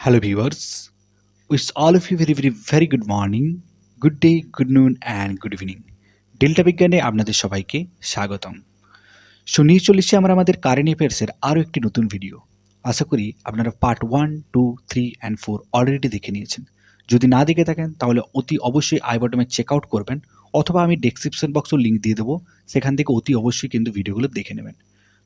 Hello viewers, wish all of you very good morning, good day, good noon and good evening. Delta বিজ্ঞানে আপনাদের সবাইকে স্বাগতম। নিয়ে চলেছি আমরা আমাদের কারেন্ট অ্যাফেয়ার্সের আরও একটি নতুন ভিডিও। আশা করি আপনারা পার্ট 1, 2, 3 অ্যান্ড 4 অলরেডি দেখে নিয়েছেন। যদি না দেখে থাকেন তাহলে অতি অবশ্যই আই বটমে চেক আউট করবেন, অথবা আমি ডেসক্রিপশন বক্সেও লিঙ্ক দিয়ে দেবো, সেখান থেকে অতি অবশ্যই কিন্তু ভিডিওগুলো দেখে নেবেন।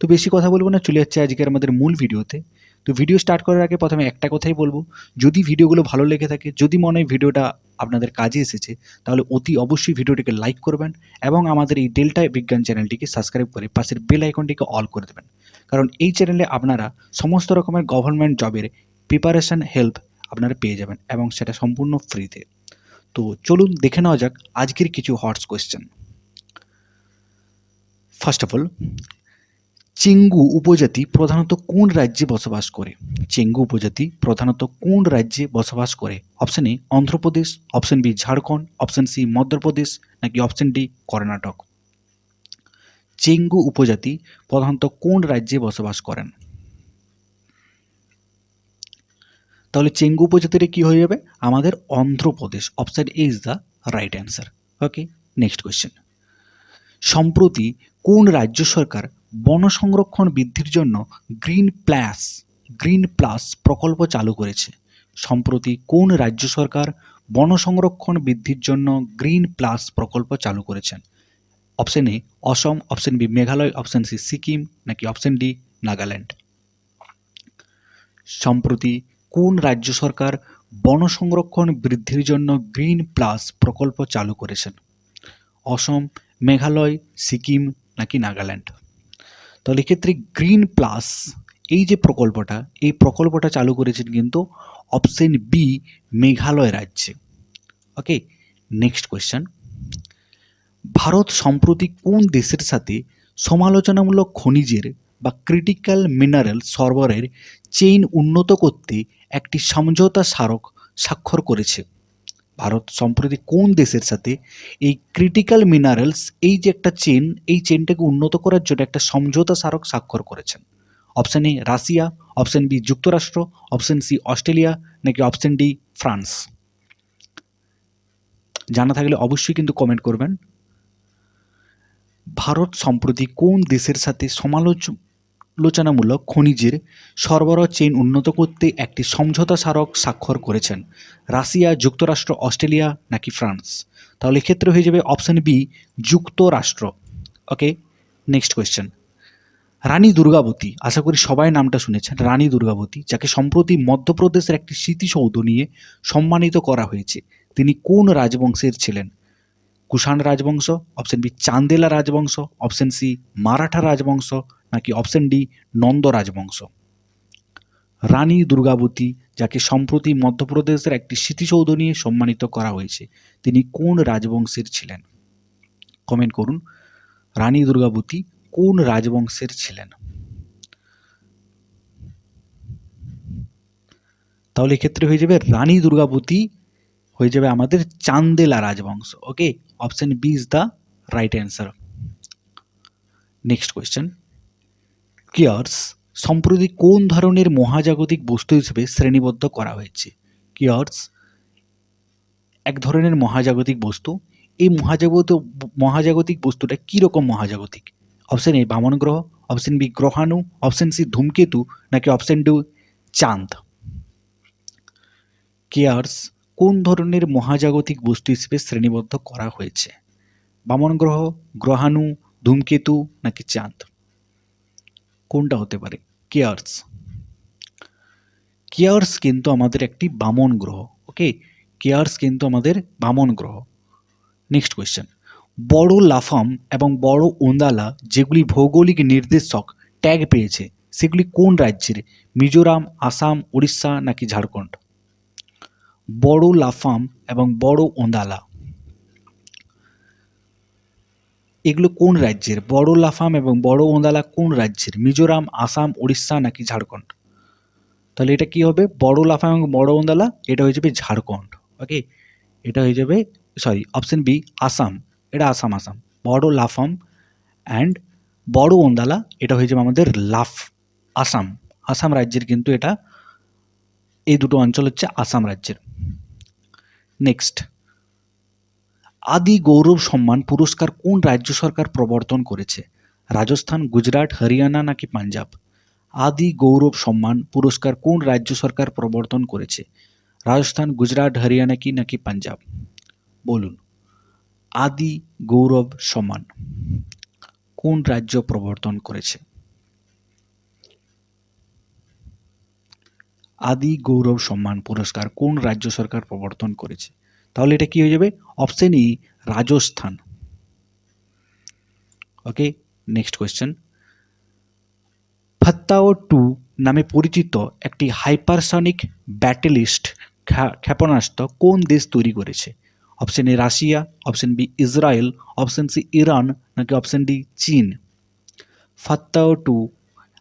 তো বেশি কথা বলবো না, চলে যাচ্ছে আজকের আমাদের মূল ভিডিওতে। তো ভিডিও স্টার্ট করার আগে প্রথমে একটা কথাই বলবো, যদি ভিডিওগুলো ভালো লেগে থাকে, যদি মনে হয় ভিডিওটা আপনাদের কাজে এসেছে, তাহলে অতি অবশ্যই ভিডিওটিকে লাইক করবেন এবং আমাদের এই ডেল্টা বিজ্ঞান চ্যানেলটিকে সাবস্ক্রাইব করে পাশের বেল আইকনটিকে অল করে দেবেন। কারণ এই চ্যানেলে আপনারা সমস্ত রকমের গভর্নমেন্ট জবের প্রিপারেশন হেল্প আপনারা পেয়ে যাবেন এবং সেটা সম্পূর্ণ ফ্রিতে। তো চলুন দেখে নেওয়া যাক আজকের কিছু হটস কোয়েশ্চেন। ফার্স্ট অফ অল, চেঙ্গু উপজাতি প্রধানত কোন রাজ্যে বসবাস করে? চেঙ্গু উপজাতি প্রধানত কোন রাজ্যে বসবাস করে? Option A Andhra Pradesh, option B Jharkhand, option C Madhya Pradesh নাকি অপশন ডি কর্ণাটক। চেঙ্গু উপজাতি প্রধানত কোন রাজ্যে বসবাস করেন? তাহলে চেঙ্গু উপজাতিটা কি হয়ে যাবে? আমাদের Andhra Pradesh. Option A is the right answer. Okay, next question. সম্প্রতি কোন রাজ্য সরকার বন সংরক্ষণ বৃদ্ধির জন্য গ্রিন প্লাস প্রকল্প চালু করেছে? সম্প্রতি কোন রাজ্য সরকার বন সংরক্ষণ বৃদ্ধির জন্য গ্রিন প্লাস প্রকল্প চালু করেছেন? Option A Assam, option B Meghalaya, option C Sikkim নাকি অপশন ডি নাগাল্যান্ড। সম্প্রতি কোন রাজ্য সরকার বন সংরক্ষণ বৃদ্ধির জন্য গ্রিন প্লাস প্রকল্প চালু করেছেন? অসম, মেঘালয়, সিকিম নাকি নাগাল্যান্ড। তাহলে এক্ষেত্রে গ্রিন প্লাস এই যে প্রকল্পটা, এই প্রকল্পটা চালু করেছেন কিন্তু অপশন বি মেঘালয় রাজ্যে। ওকে, নেক্সট কোয়েশ্চেন। ভারত সম্প্রতি কোন দেশের সাথে সমালোচনামূলক খনিজের বা ক্রিটিক্যাল মিনারেল সরবরাহের চেইন উন্নত করতে একটি সমঝোতা স্মারক স্বাক্ষর করেছে? ভারত সম্প্রতি কোন দেশের সাথে এই ক্রিটিক্যাল মিনারেলস এই যে একটা চেন, এই চেনটাকে উন্নত করার জন্য একটা সমঝোতা স্মারক স্বাক্ষর করেছেন? Option A Russia, option B যুক্তরাষ্ট্র, অপশন সি অস্ট্রেলিয়া নাকি অপশন ডি ফ্রান্স। জানা থাকলে অবশ্যই কিন্তু কমেন্ট করবেন। ভারত সম্প্রতি কোন দেশের সাথে সমালোচনামূলক খনিজের সরবরাহ চেইন উন্নত করতে একটি সমঝোতা স্মারক স্বাক্ষর করেছেন? রাশিয়া, যুক্তরাষ্ট্র, অস্ট্রেলিয়া নাকি ফ্রান্স। তাহলে এক্ষেত্রে হয়ে যাবে অপশন বি যুক্তরাষ্ট্র। ওকে, নেক্সট কোয়েশ্চেন। রানী দুর্গাবতী, আশা করি সবাই নামটা শুনেছেন, রানী দুর্গাবতী, যাকে সম্প্রতি মধ্যপ্রদেশের একটি স্মৃতিসৌধ নিয়ে সম্মানিত করা হয়েছে, তিনি কোন রাজবংশের ছিলেন? কুষাণ রাজবংশ, অপশন বি চান্দেলা রাজবংশ, অপশন সি মারাঠা রাজবংশ নাকি অপশন ডি নন্দ রাজবংশ। রানী দুর্গাবতী, যাকে সম্প্রতি মধ্যপ্রদেশের একটি স্মৃতিসৌধ নিয়ে সম্মানিত করা হয়েছে, তিনি কোন রাজবংশের ছিলেন? কমেন্ট করুন, রানী দুর্গাবতী কোন রাজবংশের ছিলেন? তাহলে এক্ষেত্রে হয়ে যাবে রানী দুর্গাবতী হয়ে যাবে আমাদের চান্দেলা রাজবংশ। Okay, option B is the right answer. Next question. কিয়ার্স সম্প্রতি কোন ধরনের মহাজাগতিক বস্তু হিসেবে শ্রেণীবদ্ধ করা হয়েছে? কিয়ার্স এক ধরনের মহাজাগতিক বস্তু। এই মহাজাগতিক বস্তুটা কীরকম মহাজাগতিক? অপশন এ বামন গ্রহ, অপশন বি গ্রহাণু, অপশন সি ধূমকেতু নাকি অপশন ডি চাঁদ। কিয়ার্স কোন ধরনের মহাজাগতিক বস্তু হিসেবে শ্রেণীবদ্ধ করা হয়েছে? বামন গ্রহ, গ্রহাণু, ধূমকেতু নাকি চাঁদ। কোনটা হতে পারে? কিয়ার্স। কিয়ার্স কিন্তু আমাদের একটি বামন গ্রহ। ওকে, কিয়ার্স কিন্তু আমাদের বামন গ্রহ। Next question. বড় লাফাম এবং বড় ওন্দালা যেগুলি ভৌগোলিক নির্দেশক ট্যাগ পেয়েছে, সেগুলি কোন রাজ্যের? মিজোরাম, আসাম, উড়িষ্যা নাকি ঝাড়খণ্ড। বড় লাফাম এবং বড় ওন্দালা এগুলো কোন রাজ্যের? বড় লাফাম এবং বড় ওন্দালা কোন রাজ্যের? মিজোরাম, আসাম, উড়িষ্যা নাকি ঝাড়খণ্ড। তাহলে এটা কি হবে? বড় লাফাম এবং বড় ওন্দালা এটা হয়ে যাবে ঝাড়খণ্ড। ওকে, এটা হয়ে যাবে অপশন বি আসাম। এটা আসাম। বড় লাফাম অ্যান্ড বড় ওন্দালা এটা হয়ে যাবে আমাদের আসাম রাজ্যের কিন্তু এটা এই দুটো অঞ্চল হচ্ছে আসাম রাজ্যের। নেক্সট, আদি গৌরব সম্মান পুরস্কার কোন রাজ্য সরকার প্রবর্তন করেছে? রাজস্থান, গুজরাট, হরিয়ানা নাকি পাঞ্জাব? আদি গৌরব সম্মান পুরস্কার কোন রাজ্য সরকার প্রবর্তন করেছে? রাজস্থান, গুজরাট, হরিয়ানা কি নাকি পাঞ্জাব? বলুন। আদি গৌরব সম্মান কোন রাজ্য প্রবর্তন করেছে? আদি গৌরব সম্মান পুরস্কার কোন রাজ্য সরকার প্রবর্তন করেছে? তাহলে এটা কি হয়ে যাবে? Option E, Rajasthan. ওকে, নেক্সট কোয়েশ্চেন। ফাত্তাও 2 নামে পরিচিত একটি হাইপারসনিক ব্যাটেলিস্ট ক্ষেপণাস্ত্র কোন দেশ তৈরি করেছে? Option A Russia, option B Israel, option C Iran নাকি অপশন ডি চীন? ফাত্তাও 2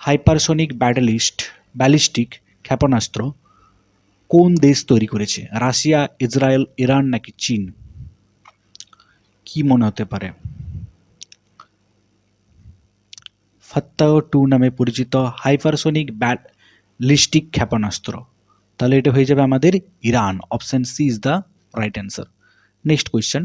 হাইপারসনিক ব্যালিস্টিক ক্ষেপণাস্ত্র কোন দেশ তৈরি করেছে? রাশিয়া, ইসরায়েল, ইরান নাকি চীন? কি মনে হতে পারে? ফাত্তাও 2 নামে পরিচিত হাইপারসনিক ব্যালিস্টিক ক্ষেপণাস্ত্র, তাহলে এটা হয়ে যাবে আমাদের Iran. Option C is the right answer. Next question.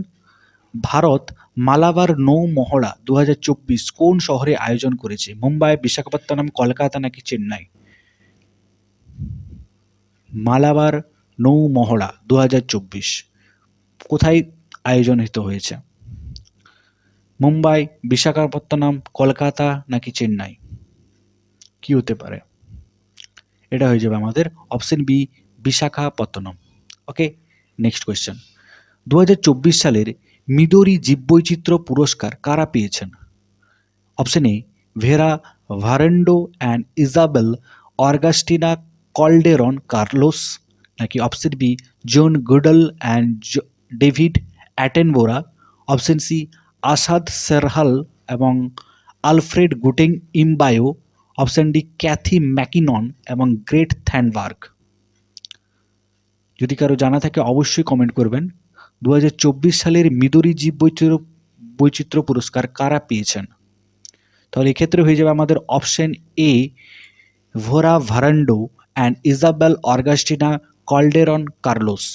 Bharat Malabar নৌ মহড়া 2024 কোন শহরে আয়োজন করেছে? মুম্বাই, বিশাখাপত্তনম, কলকাতা নাকি চেন্নাই? মালাবার নৌ মহড়া 2024 কোথায় আয়োজনিত হয়েছে? মুম্বাই, বিশাখাপত্তনম, কলকাতা নাকি চেন্নাই? কি হতে পারে? এটা হয়ে যাবে আমাদের option B, Visakhapatnam. Okay, next question. 2024 সালের মিদোরি জীববৈচিত্র্য পুরস্কার কারা পেয়েছেন? Option A Vera Varando and Isabel Augustina Calderon Carlos নাকি option B John Goodall and David Attenborough, option C Asad Serhal এবং আলফ্রেড গুটেং Yeboah, option D Kathy MacKinnon এবং Greta থ্যানবার্গ। যদি কারো জানা থাকে অবশ্যই কমেন্ট করবেন। 2024 সালের মিদোরি জীববৈচিত্র্য পুরস্কার কারা পেয়েছেন? তাহলে এক্ষেত্রে হয়ে যাবে আমাদের option A Vera Varando and Isabel Augustina Calderon Carlos.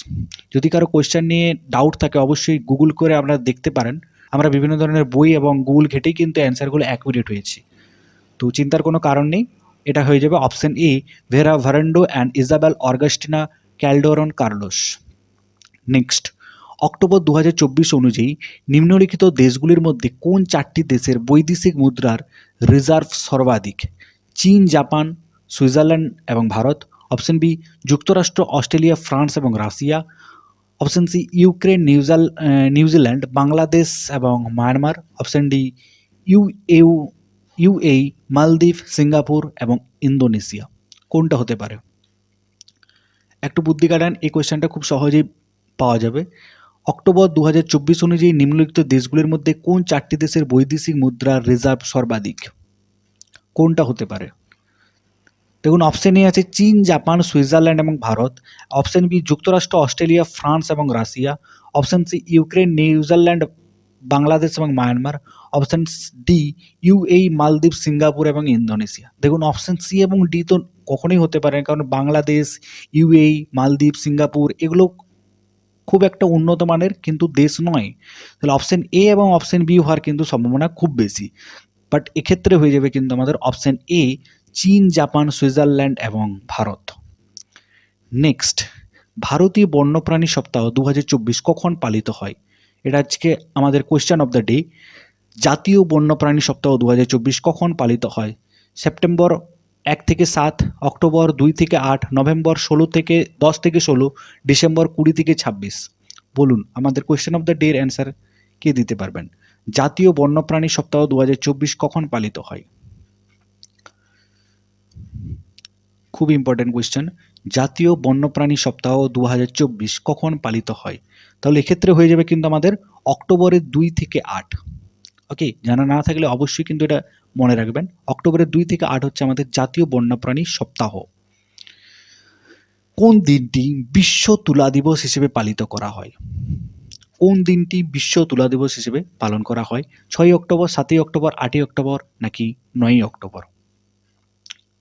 যদি কারো কোয়েশ্চেন নিয়ে ডাউট থাকে অবশ্যই গুগল করে আপনারা দেখতে পারেন। আমরা বিভিন্ন ধরনের বই এবং গুগল ঘেটেই কিন্তু অ্যান্সারগুলো অ্যাকুরেট হয়েছি, তো চিন্তার কোনো কারণ নেই। এটা হয়ে যাবে option A Vera Varando and Isabel Augustina Calderon Carlos. Next, October 2024 অনুযায়ী নিম্নলিখিত দেশগুলির মধ্যে কোন 4টি দেশের বৈদেশিক মুদ্রার রিজার্ভ সর্বাধিক? চীন, জাপান, সুইজারল্যান্ড এবং ভারত, অপশন বি যুক্তরাষ্ট্র, অস্ট্রেলিয়া, ফ্রান্স এবং Russia, option C Ukraine, New Zealand, Bangladesh এবং মায়ানমার, অপশন ডি ইউএই, মালদ্বীপ, সিঙ্গাপুর এবং ইন্দোনেশিয়া। কোনটা হতে পারে? একটু বুদ্ধি কাটান, এই কোয়েশ্চেনটা খুব সহজেই পাওয়া যাবে। অক্টোবর 2024 অনুযায়ী নিম্নলিখিত দেশগুলির মধ্যে কোন 4টি দেশের বৈদেশিক মুদ্রার রিজার্ভ সর্বাধিক? কোনটা হতে পারে? দেখুন, অপশন এ আছে চীন, জাপান, সুইজারল্যান্ড এবং ভারত, অপশন বি যুক্তরাষ্ট্র, অস্ট্রেলিয়া, ফ্রান্স এবং Russia, option C Ukraine, New Zealand, Bangladesh এবং মায়ানমার, অপশন ডি ইউএই, মালদ্বীপ, সিঙ্গাপুর এবং ইন্দোনেশিয়া। দেখুন, অপশন সি এবং ডি তো কখনোই হতে পারে না, কারণ বাংলাদেশ, ইউএই, মালদ্বীপ, সিঙ্গাপুর এগুলো খুব একটা উন্নত মানের কিন্তু দেশ নয়। তাহলে অপশন এ এবং অপশন বি হওয়ার কিন্তু সম্ভাবনা খুব বেশি, বাট এক্ষেত্রে হয়ে যাবে কিন্তু আমাদের অপশন এ চীন, জাপান, সুইজারল্যান্ড এবং ভারত। নেক্সট, ভারতীয় বন্যপ্রাণী সপ্তাহ 2024 কখন পালিত হয়? এটা আজকে আমাদের কোয়েশ্চেন অফ দ্য ডে। জাতীয় বন্যপ্রাণী সপ্তাহ 2024 কখন পালিত হয়? সেপ্টেম্বর 1 থেকে 7, অক্টোবর 2 থেকে 8, নভেম্বর 10 থেকে 16, ডিসেম্বর 20 থেকে 26। বলুন, আমাদের কোয়েশ্চেন অফ দ্য ডে এর অ্যান্সার কে দিতে পারবেন? জাতীয় বন্যপ্রাণী সপ্তাহ 2024 কখন পালিত হয়? খুব ইম্পর্টেন্ট কোয়েশ্চেন। জাতীয় বন্যপ্রাণী সপ্তাহ 2024 কখন পালিত হয়? তাহলে এক্ষেত্রে হয়ে যাবে কিন্তু আমাদের অক্টোবরের 2 থেকে 8। ওকে, জানা না থাকলে অবশ্যই কিন্তু এটা মনে রাখবেন, অক্টোবরের 2 থেকে 8 হচ্ছে আমাদের জাতীয় বন্যপ্রাণী সপ্তাহ। কোন দিনটি বিশ্ব তুলা দিবস হিসেবে পালিত করা হয়? কোন দিনটি বিশ্ব তুলা দিবস হিসেবে পালন করা হয়? 6 অক্টোবর, 7 অক্টোবর, 8 অক্টোবর নাকি 9 অক্টোবর?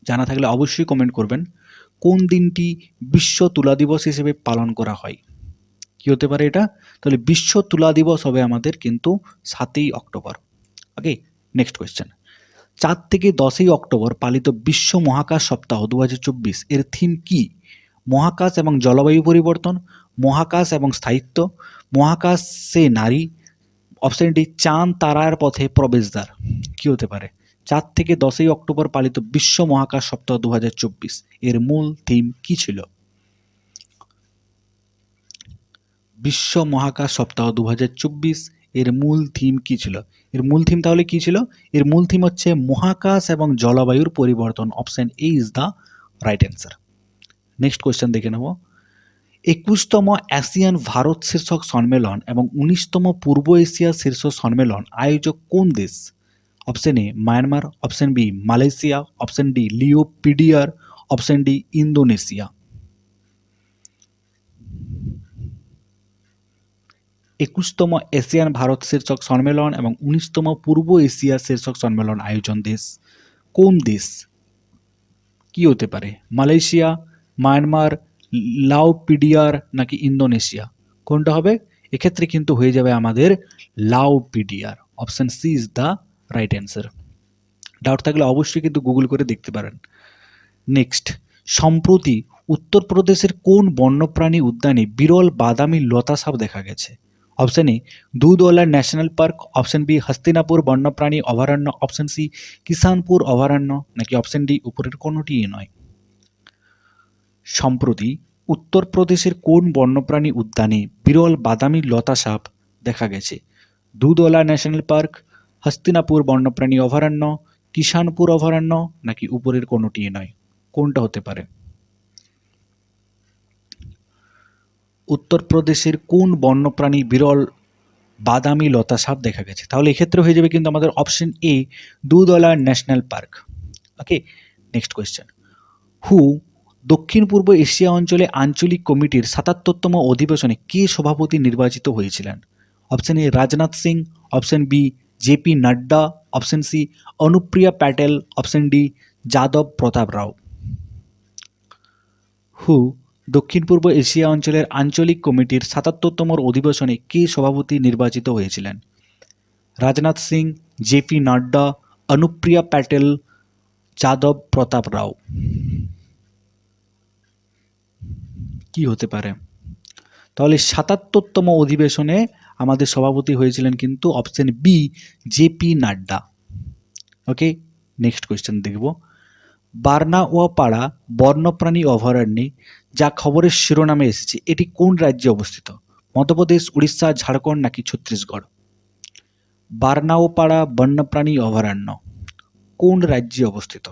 জানা থাকলে অবশ্যই কমেন্ট করবেন। কোন দিনটি বিশ্ব তুলা দিবস হিসেবে পালন করা হয়? কি হতে পারে এটা? তাহলে বিশ্ব তুলা দিবস হবে আমাদের কিন্তু 7ই অক্টোবর। ওকে, নেক্সট কোয়েশ্চেন। 4 থেকে 10ই অক্টোবর পালিত বিশ্ব মহাকাশ সপ্তাহ 2024 এর থিম কি? মহাকাশ এবং জলবায়ু পরিবর্তন, মহাকাশ এবং স্থায়িত্ব, মহাকাশে নারী, অপশন ডি চাঁদ তারার পথে প্রবেশদ্বার। কি হতে পারে? 4 থেকে 10ই অক্টোবর পালিত বিশ্ব মহাকাশ সপ্তাহ 2024 এর মূল থিম কি ছিল? বিশ্ব মহাকাশ সপ্তাহ 2024 এর মূল থিম কি ছিল? এর মূল থিম তাহলে কি ছিল? এর মূল থিম হচ্ছে মহাকাশ এবং জলবায়ুর পরিবর্তন। Option A is the right answer. Next question দেখে নেব। 21তম আসিয়ান ভারত শীর্ষক সম্মেলন এবং 19তম পূর্ব এশিয়া শীর্ষ সম্মেলন আয়োজক কোন দেশ? Option A Myanmar, option B Malaysia, option D Lao PDR, option D Indonesia. 21তম এশিয়ান ভারত শীর্ষক সম্মেলন এবং 19তম পূর্ব এশিয়া শীর্ষক সম্মেলন আয়োজন দেশ কোন দেশ? কি হতে পারে? মালয়েশিয়া, মায়ানমার, লাওপিডিয়ার নাকি ইন্দোনেশিয়া? কোনটা হবে? এক্ষেত্রে কিন্তু হয়ে যাবে আমাদের Lao PDR. Option C is the right answer. Doubt থাকলে অবশ্যই কিন্তু গুগল করে দেখতে পারেন। নেক্সট, সম্প্রতি উত্তরপ্রদেশের কোন বন্যপ্রাণী উদ্যানে বিরল বাদামি লতা সাপ দেখা গেছে? Option A Dudhwa national park, option B Hastinapur বন্যপ্রাণী অভয়ারণ্য, অপশন সি কিষানপুর অভয়ারণ্য নাকি অপশন ডি উপরের কোনোটিই নয়? সম্প্রতি উত্তরপ্রদেশের কোন বন্যপ্রাণী উদ্যানে বিরল বাদামি লতা সাপ দেখা গেছে? দুধওয়ালা ন্যাশনাল পার্ক, হস্তিনাপুর বন্যপ্রাণী অভয়ারণ্য, কিষানপুর অভয়ারণ্য নাকি উপরের কোনোটি নয়? কোনটা হতে পারে? উত্তরপ্রদেশের কোন বন্যপ্রাণী বিরল বাদামি লতা সাপ দেখা গেছে? তাহলে এক্ষেত্রে হয়ে যাবে কিন্তু আমাদের option A Dudhwa national park. Okay, next question. হু দক্ষিণ পূর্ব এশিয়া অঞ্চলে আঞ্চলিক কমিটির ৭৭তম অধিবেশনে কে সভাপতি নির্বাচিত হয়েছিলেন? Option A Rajnath Singh, option B JP Nadda, option C Anupriya Patel, option D Yadav Pratap Rao. হু দক্ষিণ পূর্ব এশিয়া অঞ্চলের আঞ্চলিক কমিটির ৭৭তম অধিবেশনে কে সভাপতি নির্বাচিত হয়েছিলেন? রাজনাথ সিং, জেপি নাড্ডা, অনুপ্রিয়া প্যাটেল, যাদব প্রতাপ রাও। কি হতে পারে? তাহলে ৭৭তম অধিবেশনে আমাদের সভাপতি হয়েছিলেন কিন্তু অপশন বি জেপি নাড্ডা। ওকে, নেক্সট কোয়েশ্চেন দেখব। বার্নাওয়াপাড়া বন্যপ্রাণী অভয়ারণ্যে যা খবরের শিরোনামে এসেছে এটি কোন রাজ্যে অবস্থিত? মধ্যপ্রদেশ, উড়িষ্যা, ঝাড়খণ্ড নাকি ছত্তিশগড়? বার্নাওপাড়া বন্যপ্রাণী অভয়ারণ্য কোন রাজ্যে অবস্থিত?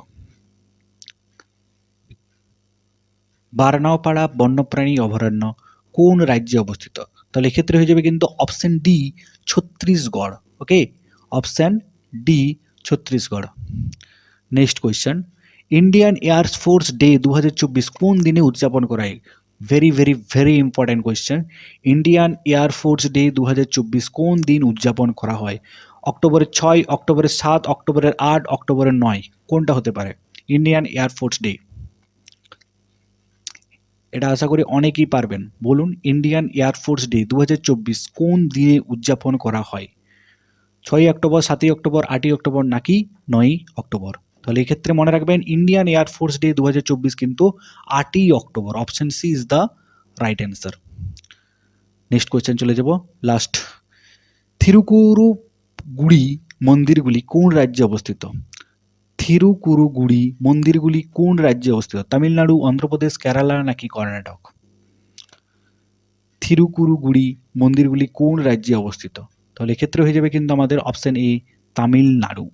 বার্নাওপাড়া বন্যপ্রাণী অভয়ারণ্য কোন রাজ্যে অবস্থিত? তাহলে এক্ষেত্রে হয়ে যাবে কিন্তু option D Chhattisgarh. Okay, option D Chhattisgarh. Next question. Indian Air Force day 2024 কোন দিনে উদযাপন করা হয়? Very very very important question. Indian Air Force day 2024 কোন দিন উদযাপন করা হয়? অক্টোবরের 6, অক্টোবরের 7, অক্টোবরের 8, অক্টোবরের 9? কোনটা হতে পারে? ইন্ডিয়ান এয়ার ফোর্স ডে, এটা আশা করি অনেকেই পারবেন। বলুন, ইন্ডিয়ান এয়ার ফোর্স ডে 2024 কোন দিনে উদযাপন করা হয়? 6ই অক্টোবর, 7ই অক্টোবর, 8ই অক্টোবর নাকি 9ই অক্টোবর? তাহলে এক্ষেত্রে মনে রাখবেন ইন্ডিয়ান এয়ার ফোর্স ডে 2024 কিন্তু 8ই October. Option C is the right answer. Next question চলে যাব, লাস্ট। থিরুকুরুগুড়ি মন্দিরগুলি কোন রাজ্যে অবস্থিত? থিরুকুরুগুড়ি মন্দিরগুলি কোন রাজ্যে অবস্থিত? তামিলনাড়ু, অন্ধ্রপ্রদেশ, কেরালা নাকি কর্ণাটক? থিরুকুরুগুড়ি মন্দিরগুলি কোন রাজ্যে অবস্থিত? তাহলে এক্ষেত্রে হয়ে যাবে কিন্তু আমাদের অপশন এ তামিলনাড়ু।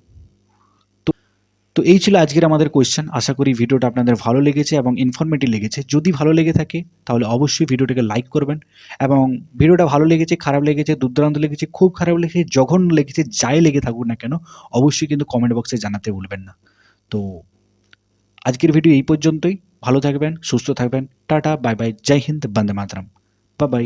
তো এই ছিল আজকের আমাদের কোয়েশ্চেন। আশা করি ভিডিওটা আপনাদের ভালো লেগেছে এবং ইনফরমেটিভ লেগেছে। যদি ভালো লেগে থাকে তাহলে অবশ্যই ভিডিওটাকে লাইক করবেন, এবং ভিডিওটা ভালো লেগেছে, খারাপ লেগেছে, দুর্দান্ত লেগেছে, খুব খারাপ লেগেছে, জঘন্য লেগেছে, যাই লেগে থাকুক না কেন অবশ্যই কিন্তু কমেন্ট বক্সে জানাতে ভুলবেন না। তো আজকের ভিডিও এই পর্যন্তই। ভালো থাকবেন, সুস্থ থাকবেন। টাটা, বাই বাই, জয় হিন্দ, বন্দে মাতরম, বাই বাই।